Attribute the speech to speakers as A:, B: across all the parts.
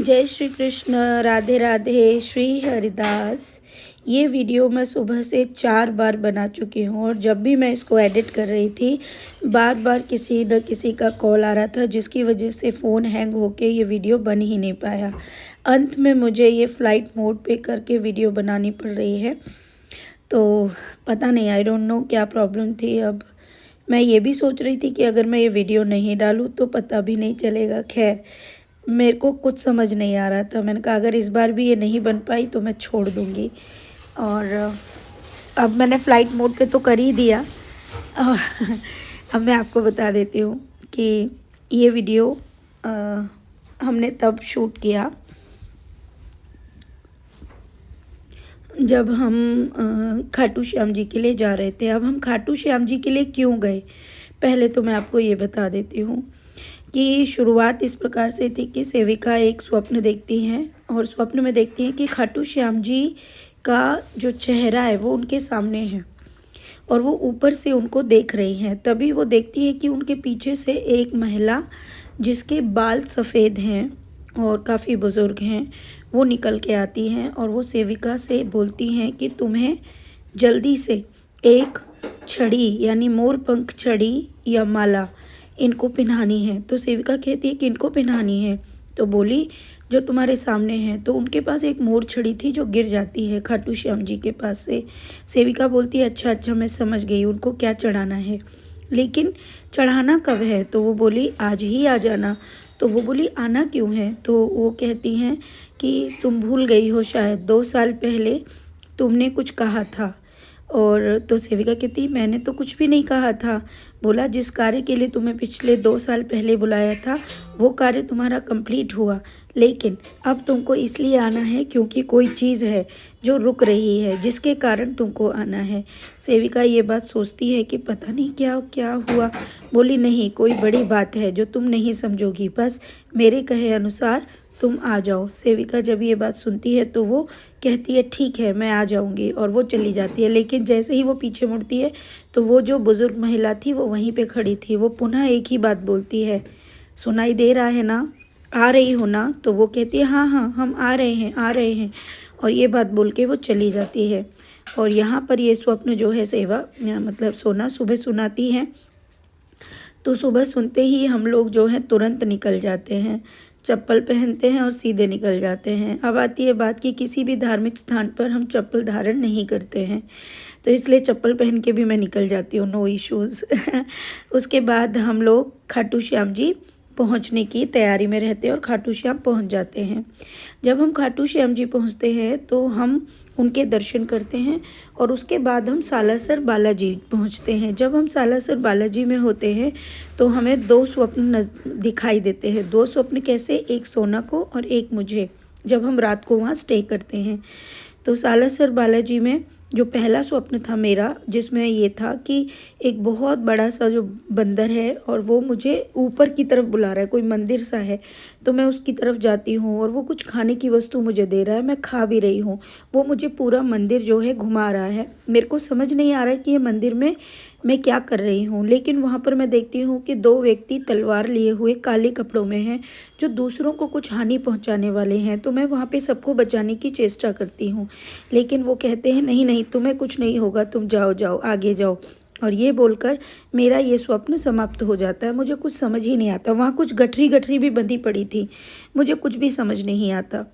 A: जय श्री कृष्ण। राधे राधे। श्री हरिदास। ये वीडियो मैं सुबह से 4 बार बना चुकी हूँ और जब भी मैं इसको एडिट कर रही थी बार बार किसी न किसी का कॉल आ रहा था, जिसकी वजह से फ़ोन हैंग होके ये वीडियो बन ही नहीं पाया। अंत में मुझे ये फ़्लाइट मोड पे करके वीडियो बनानी पड़ रही है। तो पता नहीं, आई डोंट नो क्या प्रॉब्लम थी। अब मैं ये भी सोच रही थी कि अगर मैं ये वीडियो नहीं डालूँ तो पता भी नहीं चलेगा। खैर, मेरे को कुछ समझ नहीं आ रहा था। मैंने कहा अगर इस बार भी ये नहीं बन पाई तो मैं छोड़ दूँगी। और अब मैंने फ़्लाइट मोड पे तो कर ही दिया। अब मैं आपको बता देती हूँ कि ये वीडियो हमने तब शूट किया जब हम खाटू श्याम जी के लिए जा रहे थे। अब हम खाटू श्याम जी के लिए क्यों गए, पहले तो मैं आपको ये बता देती हूँ कि शुरुआत इस प्रकार से थी कि सेविका एक स्वप्न देखती हैं और स्वप्न में देखती हैं कि खाटू श्याम जी का जो चेहरा है वो उनके सामने है और वो ऊपर से उनको देख रही हैं। तभी वो देखती है कि उनके पीछे से एक महिला जिसके बाल सफ़ेद हैं और काफ़ी बुज़ुर्ग हैं, वो निकल के आती हैं और वो सेविका से बोलती हैं कि तुम्हें जल्दी से एक छड़ी यानी मोर पंख छड़ी या माला इनको पहनानी है। तो सेविका कहती है कि इनको पहनानी है। तो बोली जो तुम्हारे सामने हैं। तो उनके पास एक मोर छड़ी थी जो गिर जाती है खाटू श्याम जी के पास से। सेविका बोलती है अच्छा अच्छा, मैं समझ गई, उनको क्या चढ़ाना है, लेकिन चढ़ाना कब है। तो वो बोली आज ही आ जाना। तो वो बोली आना क्यों है। तो वो कहती हैं कि तुम भूल गई हो शायद, 2 साल पहले तुमने कुछ कहा था। और तो सेविका कहती मैंने तो कुछ भी नहीं कहा था। बोला जिस कार्य के लिए तुम्हें पिछले 2 साल पहले बुलाया था वो कार्य तुम्हारा कंप्लीट हुआ, लेकिन अब तुमको इसलिए आना है क्योंकि कोई चीज़ है जो रुक रही है जिसके कारण तुमको आना है। सेविका ये बात सोचती है कि पता नहीं क्या क्या हुआ। बोली नहीं, कोई बड़ी बात है जो तुम नहीं समझोगी, बस मेरे कहे अनुसार तुम आ जाओ। सेविका जब ये बात सुनती है तो वो कहती है ठीक है मैं आ जाऊंगी और वो चली जाती है। लेकिन जैसे ही वो पीछे मुड़ती है तो वो जो बुज़ुर्ग महिला थी वो वहीं पे खड़ी थी। वो पुनः एक ही बात बोलती है, सुनाई दे रहा है ना, आ रही हो ना। तो वो कहती है हाँ हाँ हम आ रहे हैं आ रहे हैं, और ये बात बोल के वो चली जाती है। और यहाँ पर ये स्वप्न जो है सेवा मतलब सोना सुबह सुनाती है। तो सुबह सुनते ही हम लोग जो हैं तुरंत निकल जाते हैं, चप्पल पहनते हैं और सीधे निकल जाते हैं। अब आती है बात कि किसी भी धार्मिक स्थान पर हम चप्पल धारण नहीं करते हैं, तो इसलिए चप्पल पहन के भी मैं निकल जाती हूँ, नो इश्यूज़। उसके बाद हम लोग खाटू श्याम जी पहुँचने की तैयारी में रहते हैं और खाटू श्याम पहुँच जाते हैं। जब हम खाटू श्याम जी पहुँचते हैं तो हम उनके दर्शन करते हैं और उसके बाद हम सालासर बालाजी पहुँचते हैं। जब हम सालासर बालाजी में होते हैं तो हमें 2 स्वप्न दिखाई देते हैं। 2 स्वप्न कैसे, एक सोना को और एक मुझे, जब हम रात को वहाँ स्टे करते हैं। तो सालासर बालाजी में जो पहला स्वप्न था मेरा, जिसमें ये था कि एक बहुत बड़ा सा जो बंदर है और वो मुझे ऊपर की तरफ बुला रहा है, कोई मंदिर सा है, तो मैं उसकी तरफ जाती हूँ और वो कुछ खाने की वस्तु मुझे दे रहा है, मैं खा भी रही हूँ। वो मुझे पूरा मंदिर जो है घुमा रहा है। मेरे को समझ नहीं आ रहा है कि ये मंदिर में मैं क्या कर रही हूँ, लेकिन वहाँ पर मैं देखती हूँ कि 2 व्यक्ति तलवार लिए हुए काले कपड़ों में हैं जो दूसरों को कुछ हानि पहुँचाने वाले हैं। तो मैं वहाँ पे सबको बचाने की चेष्टा करती हूँ, लेकिन वो कहते हैं नहीं नहीं तुम्हें कुछ नहीं होगा, तुम जाओ जाओ आगे जाओ। और ये बोलकर मेरा ये स्वप्न समाप्त हो जाता है। मुझे कुछ समझ ही नहीं आता। वहाँ कुछ गठरी गठरी भी बंधी पड़ी थी, मुझे कुछ भी समझ नहीं आता।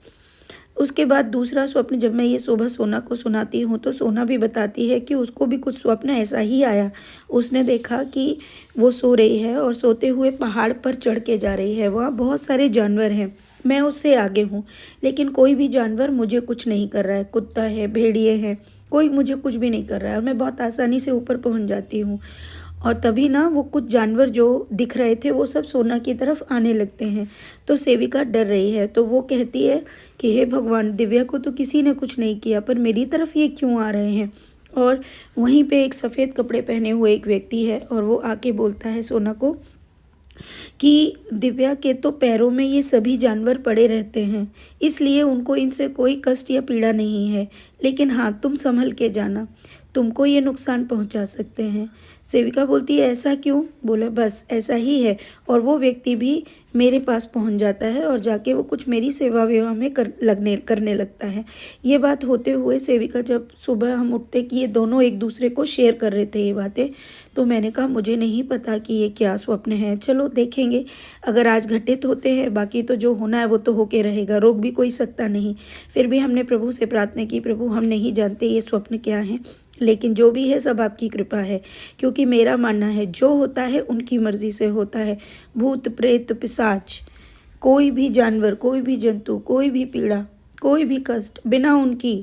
A: उसके बाद दूसरा स्वप्न जब मैं ये सुबह सोना को सुनाती हूँ तो सोना भी बताती है कि उसको भी कुछ स्वप्न ऐसा ही आया। उसने देखा कि वो सो रही है और सोते हुए पहाड़ पर चढ़ के जा रही है। वहाँ बहुत सारे जानवर हैं, मैं उससे आगे हूँ, लेकिन कोई भी जानवर मुझे कुछ नहीं कर रहा है। कुत्ता है, भेड़िए हैं, कोई मुझे कुछ भी नहीं कर रहा है और मैं बहुत आसानी से ऊपर पहुँच जाती हूँ। और तभी ना वो कुछ जानवर जो दिख रहे थे वो सब सोना की तरफ आने लगते हैं। तो सेविका डर रही है, तो वो कहती है कि हे भगवान, दिव्या को तो किसी ने कुछ नहीं किया, पर मेरी तरफ ये क्यों आ रहे हैं। और वहीं पे एक सफ़ेद कपड़े पहने हुए एक व्यक्ति है और वो आके बोलता है सोना को कि दिव्या के तो पैरों में ये सभी जानवर पड़े रहते हैं, इसलिए उनको इनसे कोई कष्ट या पीड़ा नहीं है, लेकिन हाँ तुम संभल के जाना, तुमको ये नुकसान पहुंचा सकते हैं। सेविका बोलती है ऐसा क्यों। बोले बस ऐसा ही है। और वो व्यक्ति भी मेरे पास पहुंच जाता है और जाके वो कुछ मेरी सेवा वेवा में करने लगता है। ये बात होते हुए सेविका जब सुबह हम उठते कि ये दोनों एक दूसरे को शेयर कर रहे थे ये बातें, तो मैंने कहा मुझे नहीं पता कि ये क्या स्वप्न है, चलो देखेंगे, अगर आज घटित होते हैं, बाकी तो जो होना है वो तो होके रहेगा, रोक भी कोई सकता नहीं। फिर भी हमने प्रभु से प्रार्थना की, प्रभु हम नहीं जानते ये स्वप्न क्या है, लेकिन जो भी है सब आपकी कृपा है, क्योंकि मेरा मानना है जो होता है उनकी मर्ज़ी से होता है। भूत प्रेत पिशाच, कोई भी जानवर, कोई भी जंतु, कोई भी पीड़ा, कोई भी कष्ट बिना उनकी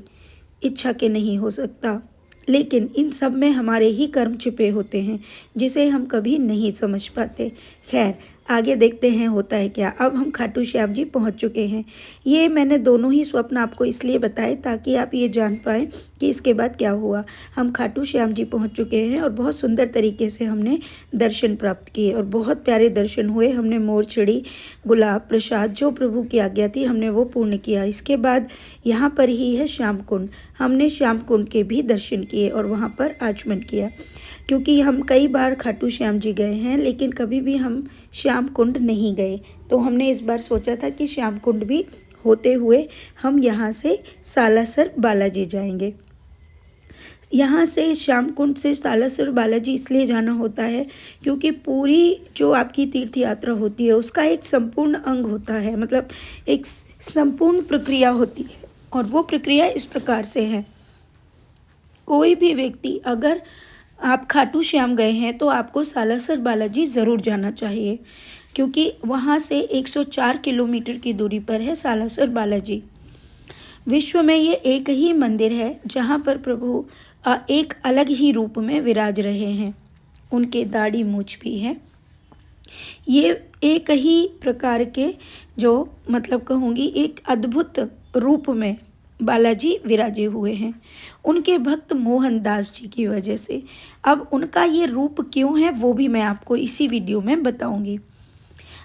A: इच्छा के नहीं हो सकता, लेकिन इन सब में हमारे ही कर्म छिपे होते हैं जिसे हम कभी नहीं समझ पाते। खैर आगे देखते हैं होता है क्या। अब हम खाटू श्याम जी पहुंच चुके हैं। ये मैंने दोनों ही स्वप्न आपको इसलिए बताए ताकि आप ये जान पाएँ कि इसके बाद क्या हुआ। हम खाटू श्याम जी पहुंच चुके हैं और बहुत सुंदर तरीके से हमने दर्शन प्राप्त किए और बहुत प्यारे दर्शन हुए। हमने मोर चिड़ी, गुलाब, प्रसाद, जो प्रभु की आज्ञा थी हमने वो पूर्ण किया। इसके बाद यहाँ पर ही है श्याम कुंड, हमने श्याम कुंड के भी दर्शन किए और वहाँ पर आचमन किया, क्योंकि हम कई बार खाटू श्याम जी गए हैं लेकिन कभी भी हम श्याम कुंड नहीं गए, तो हमने इस बार सोचा था कि श्याम कुंड भी होते हुए हम यहाँ से सालासर बालाजी जाएंगे। यहाँ से श्याम कुंड से सालासर बालाजी इसलिए जाना होता है क्योंकि पूरी जो आपकी तीर्थ यात्रा होती है उसका एक संपूर्ण अंग होता है, मतलब एक संपूर्ण प्रक्रिया होती है, और वो प्रक्रिया इस प्रकार से है। कोई भी व्यक्ति, अगर आप खाटू श्याम गए हैं तो आपको सालासर बालाजी ज़रूर जाना चाहिए, क्योंकि वहाँ से 104 किलोमीटर की दूरी पर है सालासर बालाजी। विश्व में ये एक ही मंदिर है जहाँ पर प्रभु एक अलग ही रूप में विराज रहे हैं, उनके दाढ़ी मूछ भी हैं। ये एक ही प्रकार के, जो मतलब कहूँगी एक अद्भुत रूप में बालाजी विराजे हुए हैं, उनके भक्त मोहनदास जी की वजह से। अब उनका ये रूप क्यों है वो भी मैं आपको इसी वीडियो में बताऊंगी।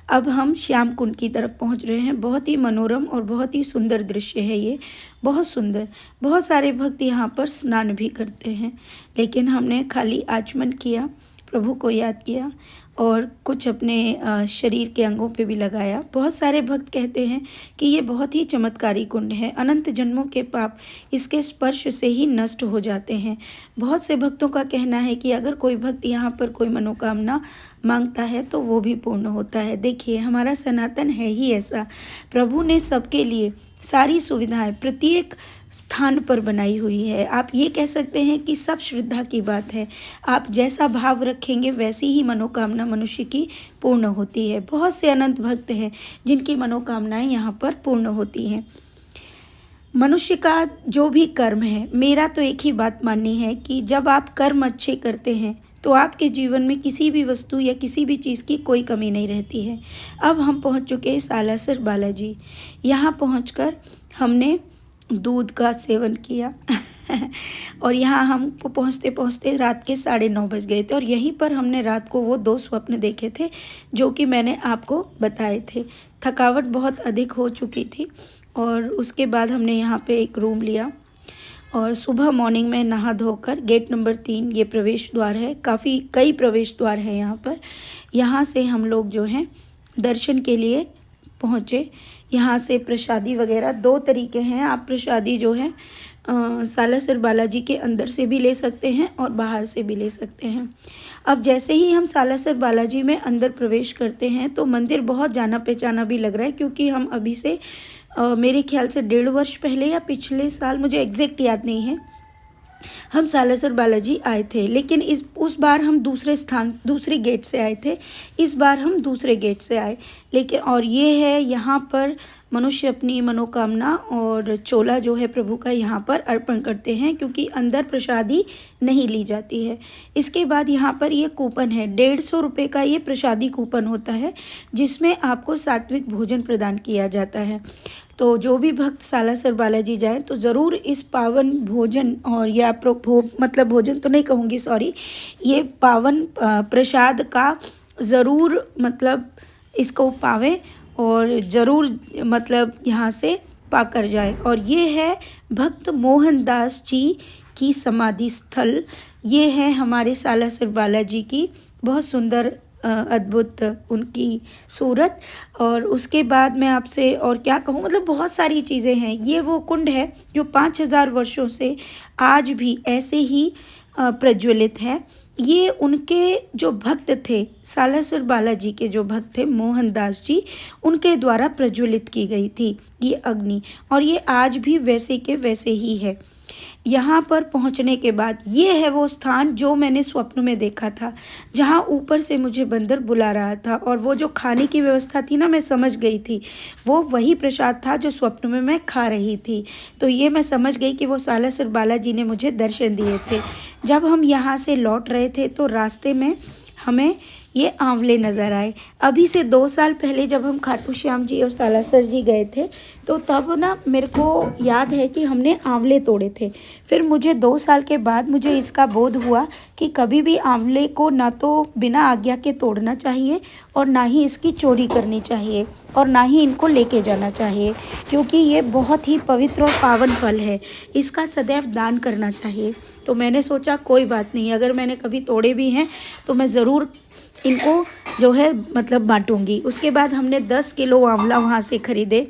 A: अब हम श्याम कुंड की तरफ पहुंच रहे हैं। बहुत ही मनोरम और बहुत ही सुंदर दृश्य है ये, बहुत सुंदर। बहुत सारे भक्त यहाँ पर स्नान भी करते हैं, लेकिन हमने खाली आचमन किया, प्रभु को याद किया और कुछ अपने शरीर के अंगों पे भी लगाया। बहुत सारे भक्त कहते हैं कि ये बहुत ही चमत्कारी कुंड है, अनंत जन्मों के पाप इसके स्पर्श से ही नष्ट हो जाते हैं। बहुत से भक्तों का कहना है कि अगर कोई भक्त यहाँ पर कोई मनोकामना मांगता है तो वो भी पूर्ण होता है। देखिए हमारा सनातन है ही ऐसा, प्रभु ने सबके लिए सारी सुविधाएं प्रत्येक स्थान पर बनाई हुई है। आप ये कह सकते हैं कि सब श्रद्धा की बात है, आप जैसा भाव रखेंगे वैसी ही मनोकामना मनुष्य की पूर्ण होती है। बहुत से अनंत भक्त हैं जिनकी मनोकामनाएं यहाँ पर पूर्ण होती हैं। मनुष्य का जो भी कर्म है, मेरा तो एक ही बात माननी है कि जब आप कर्म अच्छे करते हैं तो आपके जीवन में किसी भी वस्तु या किसी भी चीज़ की कोई कमी नहीं रहती है। अब हम पहुँच चुके हैं सालासर बालाजी। यहाँ पहुँचकर हमने दूध का सेवन किया और यहाँ हमको पहुँचते पहुँचते रात के 9:30 बज गए थे, और यहीं पर हमने रात को वो 2 स्वप्न देखे थे जो कि मैंने आपको बताए थे। थकावट बहुत अधिक हो चुकी थी और उसके बाद हमने यहाँ पे एक रूम लिया और सुबह मॉर्निंग में नहा धोकर गेट नंबर 3, ये प्रवेश द्वार है, कई प्रवेश द्वार है यहाँ पर। यहाँ से हम लोग जो हैं दर्शन के लिए पहुँचे। यहाँ से प्रसादी वगैरह 2 तरीके हैं, आप प्रसादी जो है सालासर बालाजी के अंदर से भी ले सकते हैं और बाहर से भी ले सकते हैं। अब जैसे ही हम सालासर बालाजी में अंदर प्रवेश करते हैं तो मंदिर बहुत जाना पहचाना भी लग रहा है, क्योंकि हम अभी से मेरे ख्याल से 1.5 वर्ष पहले या पिछले साल, मुझे एग्जैक्ट याद नहीं है, हम सालासर बालाजी आए थे, लेकिन उस बार हम दूसरे गेट से आए थे, इस बार हम दूसरे गेट से आए। लेकिन और ये है, यहाँ पर मनुष्य अपनी मनोकामना और चोला जो है प्रभु का यहाँ पर अर्पण करते हैं, क्योंकि अंदर प्रसादी नहीं ली जाती है। इसके बाद यहाँ पर ये कूपन है, 150 रुपये का ये प्रसादी कूपन होता है, जिसमें आपको सात्विक भोजन प्रदान किया जाता है। तो जो भी भक्त सालासर बालाजी जाएं तो ज़रूर इस पावन भोजन, और या मतलब भोजन तो नहीं कहूँगी, सॉरी, ये पावन प्रसाद का ज़रूर मतलब इसको पावें और ज़रूर मतलब यहाँ से पाकर जाए। और ये है भक्त मोहनदास जी की समाधि स्थल, ये है हमारे सालासर बालाजी की बहुत सुंदर अद्भुत उनकी सूरत। और उसके बाद मैं आपसे और क्या कहूँ, मतलब बहुत सारी चीज़ें हैं। ये वो कुंड है जो 5000 वर्षों से आज भी ऐसे ही प्रज्वलित है। ये उनके जो भक्त थे, सालासर बालाजी के जो भक्त थे मोहनदास जी, उनके द्वारा प्रज्वलित की गई थी ये अग्नि, और ये आज भी वैसे के वैसे ही है। यहाँ पर पहुँचने के बाद ये है वो स्थान जो मैंने स्वप्न में देखा था, जहाँ ऊपर से मुझे बंदर बुला रहा था, और वो जो खाने की व्यवस्था थी ना, मैं समझ गई थी वो वही प्रसाद था जो स्वप्न में मैं खा रही थी। तो ये मैं समझ गई कि वो सालासर बालाजी ने मुझे दर्शन दिए थे। जब हम यहाँ से लौट रहे थे तो रास्ते में हमें ये आंवले नज़र आए। अभी से 2 साल पहले जब हम खाटू श्याम जी और सालासर जी गए थे, तो तब ना मेरे को याद है कि हमने आंवले तोड़े थे। फिर मुझे 2 साल के बाद मुझे इसका बोध हुआ कि कभी भी आंवले को ना तो बिना आज्ञा के तोड़ना चाहिए, और ना ही इसकी चोरी करनी चाहिए, और ना ही इनको लेके जाना चाहिए, क्योंकि ये बहुत ही पवित्र और पावन फल है। इसका सदैव दान करना चाहिए। तो मैंने सोचा कोई बात नहीं, अगर मैंने कभी तोड़े भी हैं तो मैं ज़रूर इनको जो है मतलब बांटूंगी। उसके बाद हमने 10 किलो आंवला वहाँ से ख़रीदे,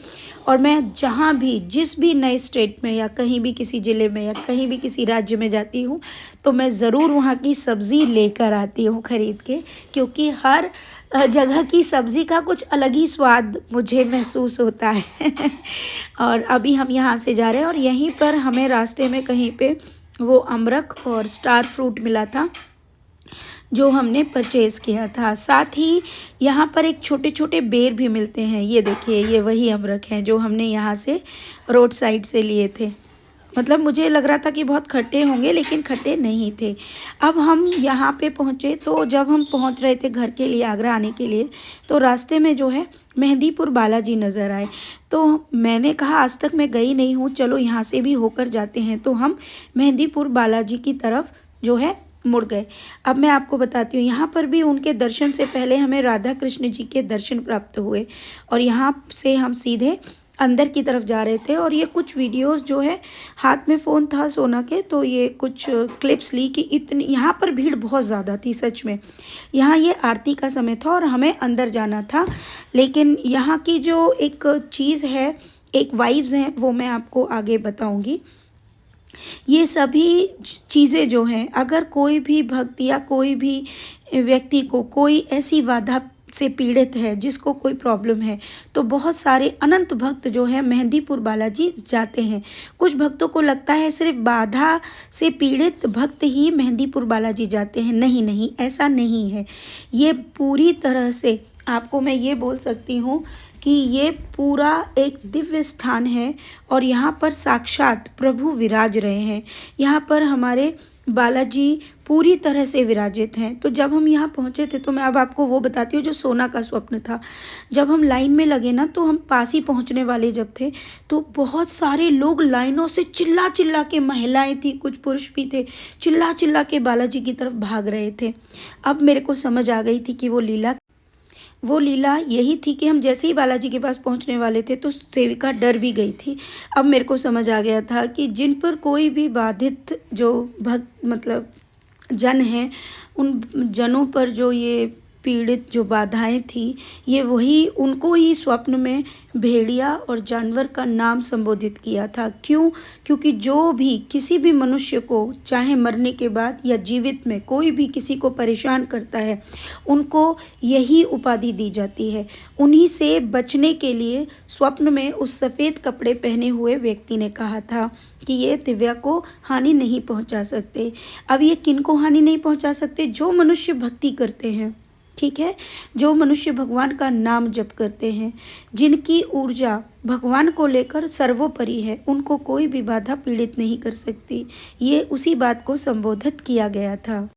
A: और मैं जहाँ भी जिस भी नए स्टेट में या कहीं भी किसी ज़िले में या कहीं भी किसी राज्य में जाती हूँ, तो मैं ज़रूर वहाँ की सब्ज़ी लेकर आती हूँ ख़रीद के, क्योंकि हर जगह की सब्ज़ी का कुछ अलग ही स्वाद मुझे महसूस होता है। और अभी हम यहाँ से जा रहे हैं, और यहीं पर हमें रास्ते में कहीं पे वो अमरख और स्टार फ्रूट मिला था जो हमने परचेज़ किया था। साथ ही यहाँ पर एक छोटे छोटे बेर भी मिलते हैं। ये देखिए, ये वही अमरख हैं जो हमने यहाँ से रोड साइड से लिए थे। मतलब मुझे लग रहा था कि बहुत खट्टे होंगे, लेकिन खट्टे नहीं थे। अब हम यहाँ पे पहुँचे, तो जब हम पहुँच रहे थे घर के लिए, आगरा आने के लिए, तो रास्ते में जो है मेहंदीपुर बालाजी नज़र आए। तो मैंने कहा आज तक मैं गई नहीं हूँ, चलो यहाँ से भी होकर जाते हैं। तो हम मेहंदीपुर बालाजी की तरफ जो है मुड़ गए। अब मैं आपको बताती हूँ, यहाँ पर भी उनके दर्शन से पहले हमें राधा कृष्ण जी के दर्शन प्राप्त हुए, और यहाँ से हम सीधे अंदर की तरफ जा रहे थे। और ये कुछ वीडियोस जो है, हाथ में फ़ोन था सोना के, तो ये कुछ क्लिप्स ली कि इतनी यहाँ पर भीड़ बहुत ज़्यादा थी सच में। यहाँ ये आरती का समय था और हमें अंदर जाना था, लेकिन यहाँ की जो एक चीज़ है, एक वाइब्स हैं, वो मैं आपको आगे बताऊँगी। ये सभी चीज़ें जो हैं, अगर कोई भी भक्त या कोई भी व्यक्ति को कोई ऐसी बाधा से पीड़ित है, जिसको कोई प्रॉब्लम है, तो बहुत सारे अनंत भक्त जो है मेहंदीपुर बालाजी जाते हैं। कुछ भक्तों को लगता है सिर्फ बाधा से पीड़ित भक्त ही मेहंदीपुर बालाजी जाते हैं। नहीं नहीं, ऐसा नहीं है। ये पूरी तरह से आपको मैं ये बोल सकती हूँ कि ये पूरा एक दिव्य स्थान है, और यहाँ पर साक्षात प्रभु विराज रहे हैं। यहाँ पर हमारे बालाजी पूरी तरह से विराजित हैं। तो जब हम यहाँ पहुँचे थे, तो मैं अब आपको वो बताती हूँ जो सोना का स्वप्न था। जब हम लाइन में लगे ना, तो हम पास ही पहुँचने वाले जब थे, तो बहुत सारे लोग लाइनों से चिल्ला चिल्ला के, महिलाएं थी, कुछ पुरुष भी थे, चिल्ला चिल्ला के बालाजी की तरफ भाग रहे थे। अब मेरे को समझ आ गई थी कि वो लीला यही थी कि हम जैसे ही बालाजी के पास पहुंचने वाले थे, तो सेविका डर भी गई थी। अब मेरे को समझ आ गया था कि जिन पर कोई भी बाधित जो भक्त मतलब जन हैं, उन जनों पर जो ये पीड़ित जो बाधाएं थी, ये वही उनको ही स्वप्न में भेड़िया और जानवर का नाम संबोधित किया था। क्यों? क्योंकि जो भी किसी भी मनुष्य को, चाहे मरने के बाद या जीवित में, कोई भी किसी को परेशान करता है, उनको यही उपाधि दी जाती है। उन्हीं से बचने के लिए स्वप्न में उस सफ़ेद कपड़े पहने हुए व्यक्ति ने कहा था कि ये दिव्या को हानि नहीं पहुंचा सकते। अब ये किन को हानि नहीं पहुंचा सकते? जो मनुष्य भक्ति करते हैं, ठीक है, जो मनुष्य भगवान का नाम जप करते हैं, जिनकी ऊर्जा भगवान को लेकर सर्वोपरि है, उनको कोई भी बाधा पीड़ित नहीं कर सकती। ये उसी बात को संबोधित किया गया था।